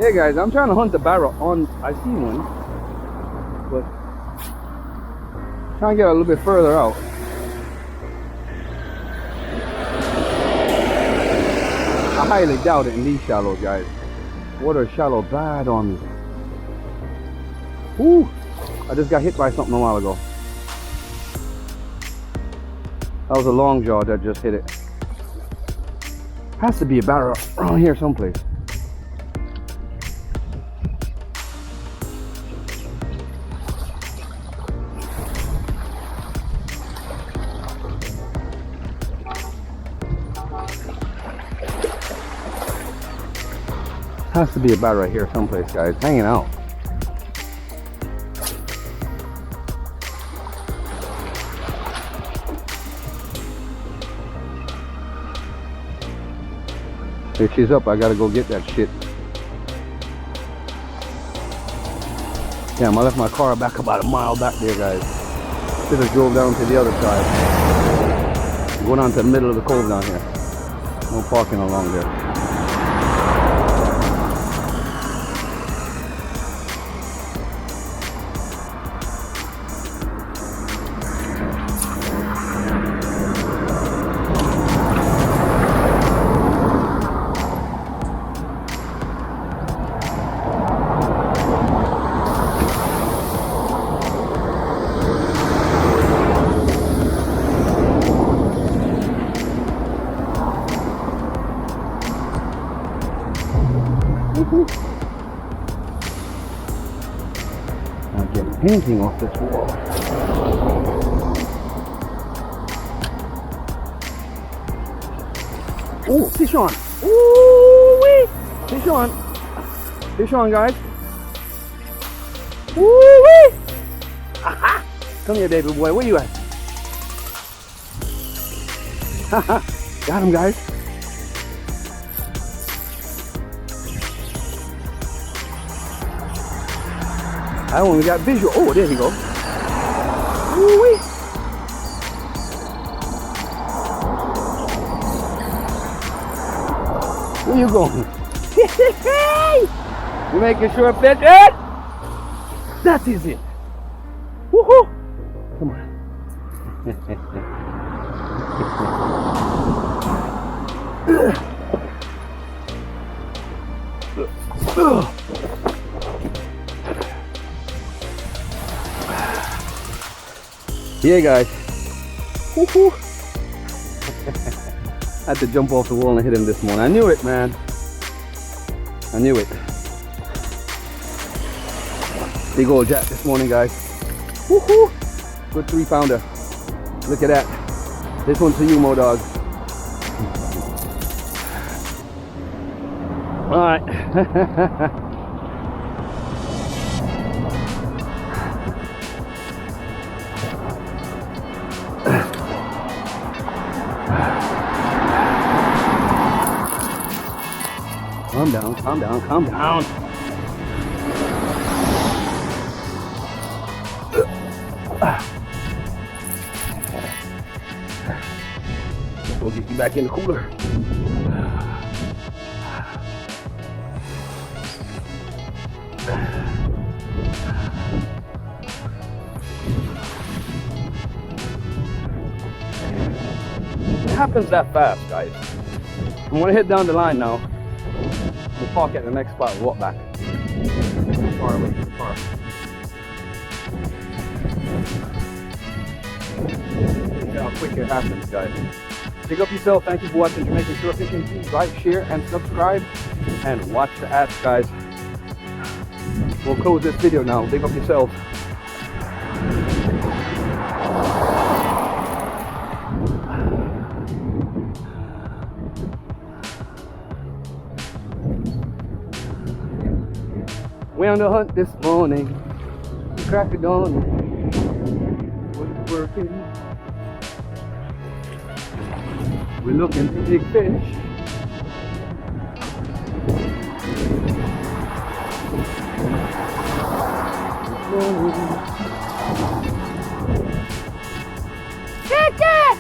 Hey guys, I'm trying to hunt the barra on. I see one, but trying to get a little bit further out. I highly doubt it in these shallows, guys. Water is shallow bad on me. Ooh, I just got hit by something a while ago. That was a long jaw that just hit it. Has to be a barra around here someplace. Has to be a barra here someplace, guys, hanging out. Here she's up, I gotta go get that shit. Damn, I left my car back about a mile back there, guys. Should have drove down to the other side. Go down to the middle of the cove down here. No parking along there. I get a painting off this wall. Oh, fish on! Ooh wee! Fish on! Fish on, guys! Ooh wee! Aha! Come here, David boy. Where you at? Haha! Got him, guys. I only got visual. Oh, there he goes. Woo-wee. Where you going? You making sure fit it? That is it. Woohoo! Come on. Yeah, guys. Woohoo! I had to jump off the wall and hit him this morning. I knew it, man. I knew it. Big old jack this morning, guys. Woohoo! Good 3-pounder. Look at that. This one's for you, Mo Dog. All right. Calm down, calm down, calm down. We'll get you back in the cooler. It happens that fast, guys. I'm gonna head down the line now. We'll park at the next spot and walk back. Far away from the car. See how quick it happens, guys. Pick up yourself. Thank you for watching Jamaican Shore Fishing. Please like, share, and subscribe. And watch the ads, guys. We'll close this video now. Pick up yourself. We on the hunt this morning. Crack of dawn. Was working. We're looking for big fish. Chicken!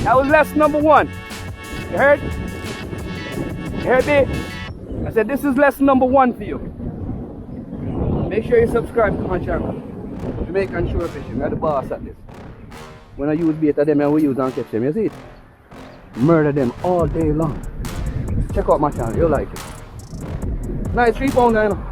That was lesson number 1. You heard? You heard me? I said this is lesson number 1 for you. Make sure you subscribe to my channel. Jamaican shore fishing. I'm the boss at this. When I use bait of them, I will use and catch them. You see it? Murder them all day long. Check out my channel. You'll like it. Nice 3 pounder, you know.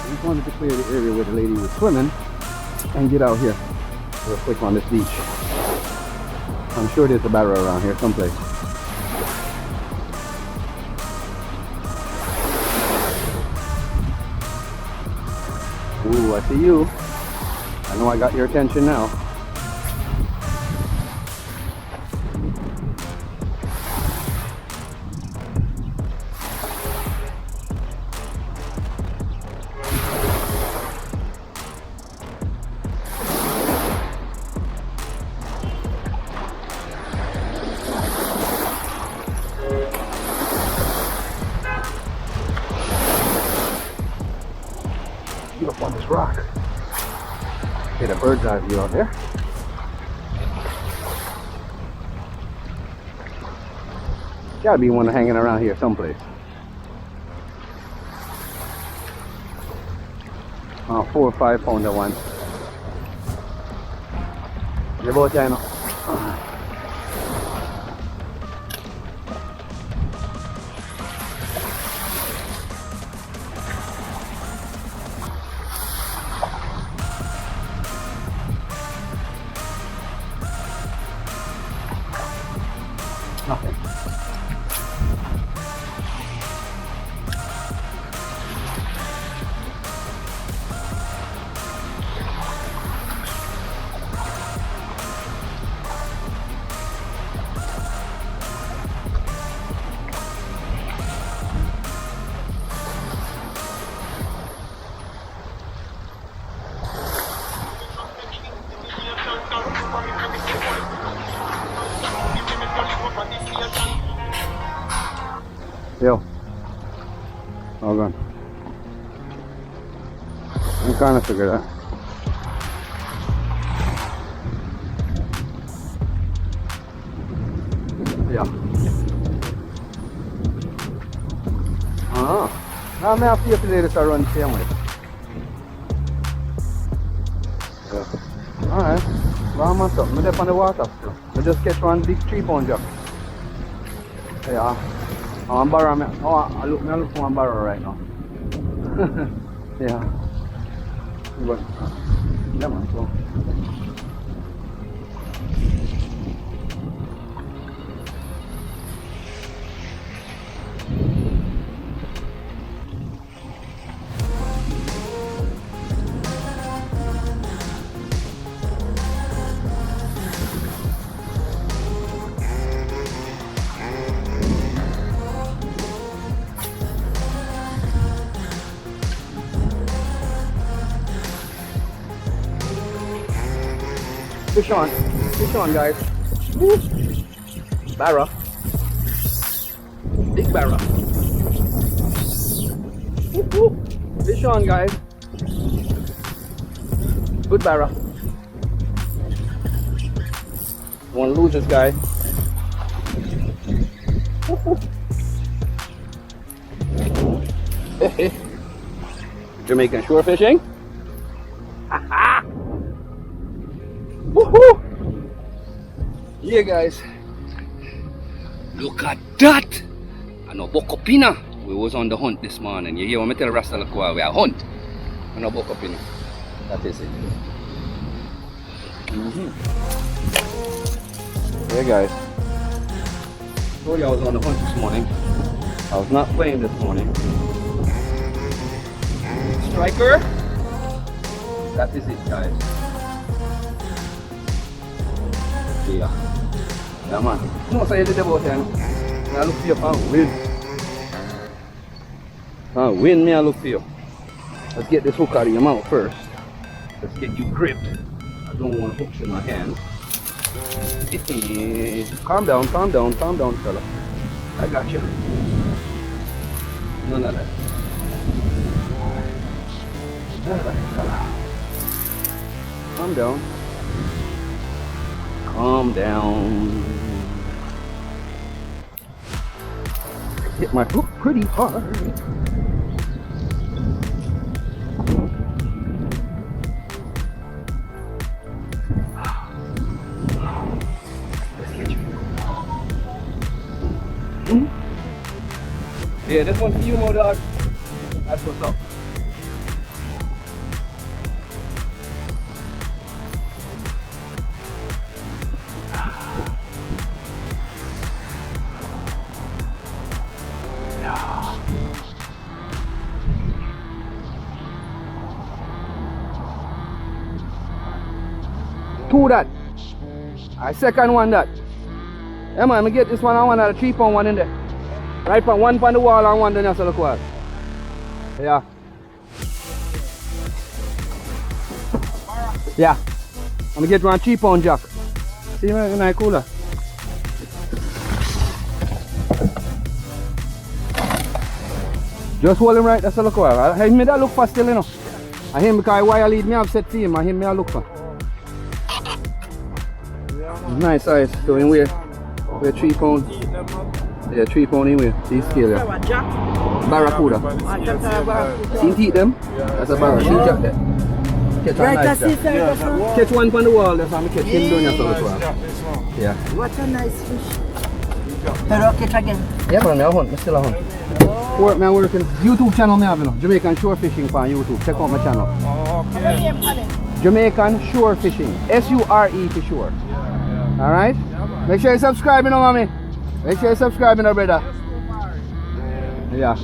I just wanted to clear the area where the lady was swimming and get out here real quick on this beach. I'm sure there's a barrel around here someplace. Ooh, I see you. I know I got your attention now. Get up on this rock. Get a bird's eye view out there. Gotta be one hanging around here someplace. 4 or 5 pounder one. The boat channel. Nothing. Yo, hold on. I'm trying to figure that. Yeah. Now I have to see if to run the same way. Yeah. Alright. Well, I'm on top. I'm up on the water. I just catch one big 3 pounder. Yeah. I'm borrow me. Oh, I look for one barrel right now. Yeah. But yeah, man. So. Fish on guys. Woo. Barra. Big barra. Woo, woo. Fish on guys. Good barra. Don't want to lose this guy. Woo, Jamaican shore fishing. Woohoo! Yeah, guys. Look at that! Ano bokopina? We was on the hunt this morning. You hear what I tell Rasta Lakwa? We are hunt. And I woke up in it. That is it. Yeah, guys. I told you I was on the hunt this morning. I was not playing this morning. Striker. That is it, guys. Yeah. Yeah, man. You know what I did about time? I look for you and win. Win me, I look for you. Let's get this hook out of your mouth first. Let's get you gripped. I don't want hooks in my hand. Calm down, fella. I got you. None of that. Calm down. Calm down. Hit my hook pretty hard. Let's get you. Yeah, this one for you, Mo Dog. That's what's up. Two that. I second one that. Yeah man, I get this one and one and a 3-pound one in there. Right from one on the wall and one down there, so look what. Yeah. Yeah. I'm gonna get one 3-pound jack. See me in cooler. Just hold him right, that's a look what. I him me that look for still, you know. I him because why I lead me upset for him, I him me I look for. Nice size, so in we're 3 pound. Yeah, 3 pound in weigh. See scale yeah. Barracuda. See teeth them? That's a barracuda. See jack there. Catch one nice jack. Catch one on the wall, that's how I catch him down here as well. Yeah. What a nice fish. Pero catch again. Yeah man, I hunt, I still a hunt. Work me working. YouTube channel me have you know. Jamaican Shore Fishing on YouTube. Check out my channel. Jamaican Shore Fishing. S-U-R-E for sure. Alright? Make sure you subscribe, you know, mommy. Make sure you subscribe, you know, brother. Yeah.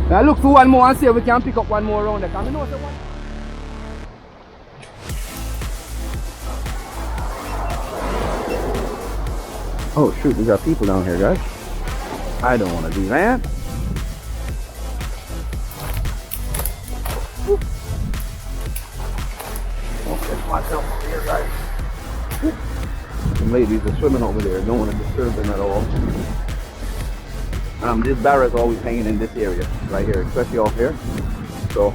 Now look for one more and see if we can pick up one more around there. Can we know the one? Oh shoot, we got people down here, guys. I don't want to do that. Watch out here, guys. Some ladies are swimming over there. Don't want to disturb them at all. This barra is always hanging in this area right here, especially off here. So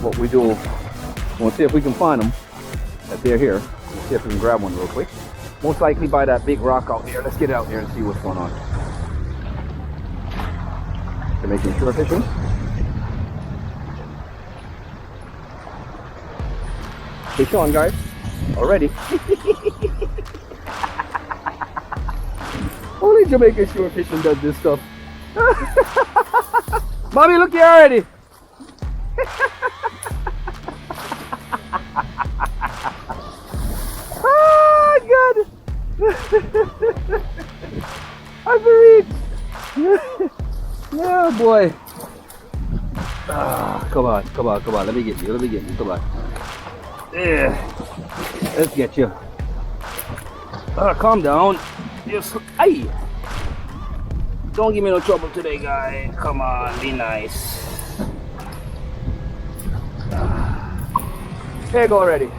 what we do, we'll see if we can find them. That they're here. We'll see if we can grab one real quick. Most likely by that big rock out there. Let's get out there and see what's going on. Jamaican shore fishing. Fish on, guys. Already. Only Jamaican shore fishing does this stuff. Mommy, look here already. Oh, God. I've reached. Yeah, boy. Ah, come on. Let me get you. Come on. Yeah. Let's get you. Calm down. Just, aye. Don't give me no trouble today, guy. Come on, be nice. Here you go already.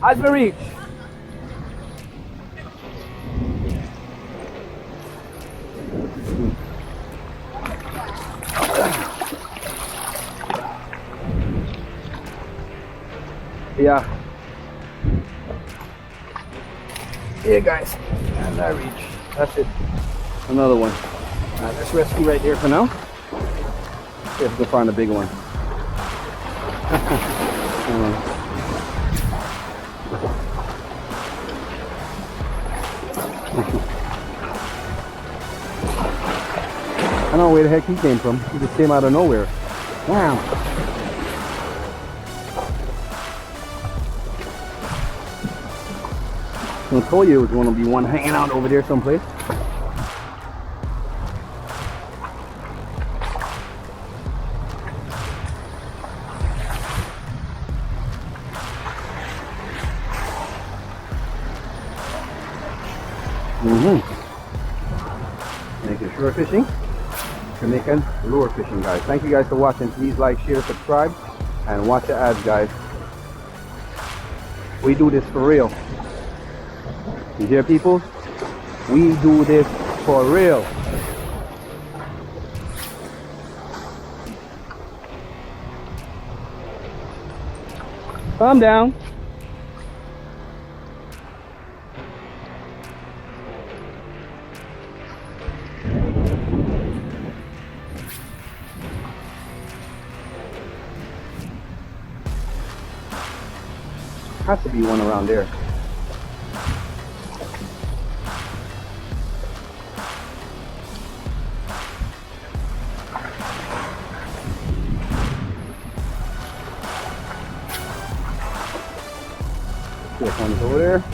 As we reach. Yeah. Here, guys. And I reach. That's it. Another one. Let's rescue right there for now. See if we can find a big one. I don't know where the heck he came from. He just came out of nowhere. Wow. I told you it was going to be one hanging out over there someplace. Making shore fishing, Jamaican lure fishing, guys. Thank you guys for watching. Please like, share, subscribe, and watch the ads, guys. We do this for real. You hear, people? We do this for real. Calm down. Has to be one around there. This one's over there.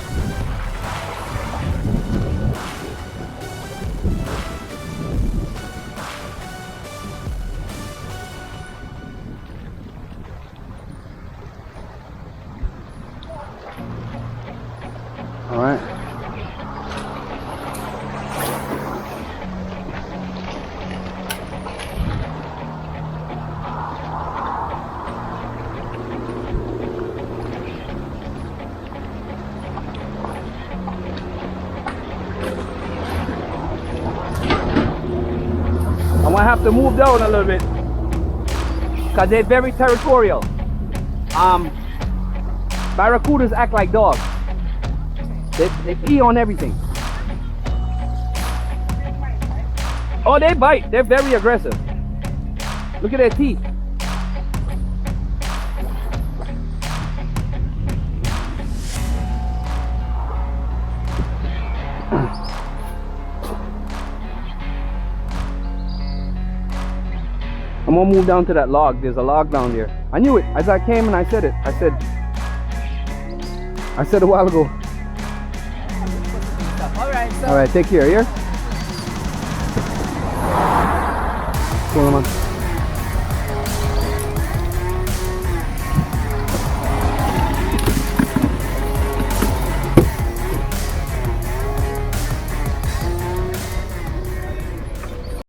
All right. I'm gonna have to move down a little bit because they're very territorial. Barracudas act like dogs. They pee on everything. Oh, they bite. They're very aggressive. Look at their teeth. I'm gonna move down to that log. There's a log down there. I knew it as I came and I said it. I said a while ago. Alright, so. All right, take care, yeah? What's going on?